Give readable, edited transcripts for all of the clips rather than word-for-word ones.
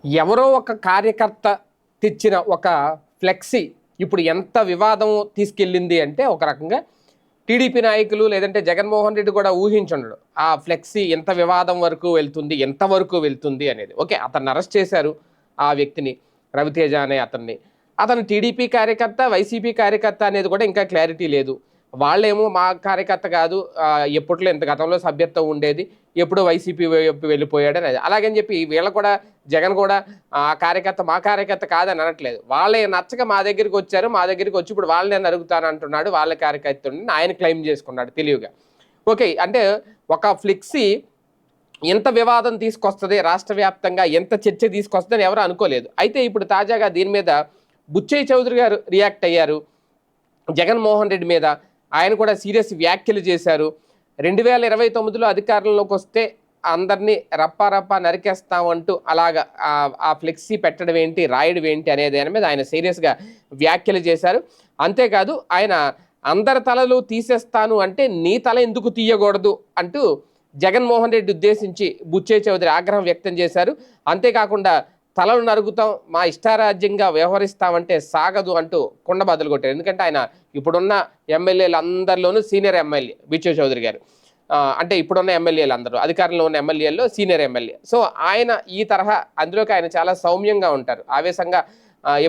ఎవరో ఒక కార్యకర్త తెచ్చిన ఒక ఫ్లెక్సీ ఇప్పుడు ఎంత వివాదం తీసుకెళ్ళింది అంటే ఒక రకంగా టీడీపీ నాయకులు లేదంటే జగన్మోహన్ రెడ్డి కూడా ఊహించుండడు ఆ ఫ్లెక్సీ ఎంత వివాదం వరకు వెళ్తుంది, ఎంతవరకు వెళ్తుంది అనేది. ఓకే, అతన్ని అరెస్ట్ చేశారు, ఆ వ్యక్తిని, రవితేజ అనే అతను టీడీపీ కార్యకర్త, వైసీపీ కార్యకర్త అనేది కూడా ఇంకా క్లారిటీ లేదు. వాళ్ళేమో మా కార్యకర్త కాదు, ఎప్పట్లో ఇంత గతంలో సభ్యత్వం ఉండేది, ఎప్పుడో వైసీపీ వైపు వెళ్ళిపోయాడు అనేది. అలాగని చెప్పి వీళ్ళ కూడా జగన్ కూడా ఆ కార్యకర్త మా కార్యకర్త కాదని అనట్లేదు. వాళ్ళే నచ్చక మా దగ్గరికి వచ్చారు, మా దగ్గరికి వచ్చి ఇప్పుడు వాళ్ళని నేను అడుగుతాను అంటున్నాడు, వాళ్ళ కార్యకర్తని ఆయన క్లెయిమ్ చేసుకున్నాడు తెలివిగా. ఓకే, అంటే ఒక ఫ్లెక్సీ ఎంత వివాదం తీసుకొస్తుంది, రాష్ట్ర వ్యాప్తంగా ఎంత చర్చ తీసుకొస్తుందని ఎవరు అనుకోలేదు. అయితే ఇప్పుడు తాజాగా దీని మీద బుచ్చయ్య చౌదరి గారు రియాక్ట్ అయ్యారు జగన్మోహన్ రెడ్డి మీద. ఆయన కూడా సీరియస్ వ్యాఖ్యలు చేశారు. 2029లో అధికారంలోకి వస్తే అందరినీ రప్పా నరికేస్తామంటూ అలాగా ఆ ఫ్లెక్సీ పెట్టడం ఏంటి, రాయడం ఏంటి అనేది దాని మీద ఆయన సీరియస్గా వ్యాఖ్యలు చేశారు. అంతేకాదు ఆయన అందరి తలలు తీసేస్తాను అంటే నీ తల ఎందుకు తీయకూడదు అంటూ జగన్మోహన్ రెడ్డి ఉద్దేశించి బుచ్చయ్య చౌదరి ఆగ్రహం వ్యక్తం చేశారు. అంతేకాకుండా తలలు నరుగుతాం, మా ఇష్టారాజ్యంగా వ్యవహరిస్తామంటే సాగదు అంటూ కుండ బదులు కొట్టారు. ఎందుకంటే ఆయన ఇప్పుడున్న ఎమ్మెల్యేలు అందరిలోనూ సీనియర్ ఎమ్మెల్యే బుచ్చయ్య చౌదరి గారు. అంటే ఇప్పుడున్న ఎమ్మెల్యేలు అందరూ, అధికారంలో ఉన్న ఎమ్మెల్యేల్లో సీనియర్ ఎమ్మెల్యే. సో ఆయన ఈ తరహా, అందులోకి ఆయన చాలా సౌమ్యంగా ఉంటారు, ఆవేశంగా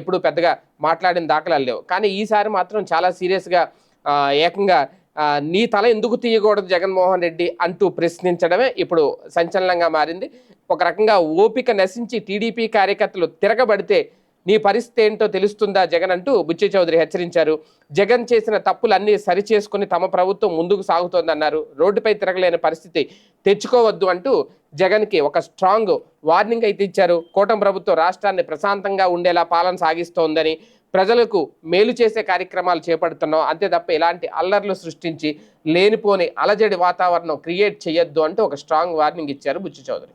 ఎప్పుడు పెద్దగా మాట్లాడిన దాఖలాలు లేవు. కానీ ఈసారి మాత్రం చాలా సీరియస్గా ఏకంగా నీ తల ఎందుకు తీయకూడదు జగన్మోహన్ రెడ్డి అంటూ ప్రశ్నించడమే ఇప్పుడు సంచలనంగా మారింది. ఒక రకంగా ఓపిక నశించి టీడీపీ కార్యకర్తలు తిరగబడితే నీ పరిస్థితి ఏంటో తెలుస్తుందా జగన్ అంటూ బుచ్చయ్య చౌదరి హెచ్చరించారు. జగన్ చేసిన తప్పులన్నీ సరిచేసుకుని తమ ప్రభుత్వం ముందుకు సాగుతోందన్నారు. రోడ్డుపై తిరగలేని పరిస్థితి తెచ్చుకోవద్దు అంటూ జగన్కి ఒక స్ట్రాంగ్ వార్నింగ్ అయితే ఇచ్చారు. కూటమి ప్రభుత్వం రాష్ట్రాన్ని ప్రశాంతంగా ఉండేలా పాలన సాగిస్తోందని, ప్రజలకు మేలు చేసే కార్యక్రమాలు చేపడుతున్నాం, అంతే తప్ప ఇలాంటి అల్లర్లు సృష్టించి లేనిపోని అలజడి వాతావరణం క్రియేట్ చేయొద్దు అంటూ ఒక స్ట్రాంగ్ వార్నింగ్ ఇచ్చారు బుచ్చయ్య చౌదరి.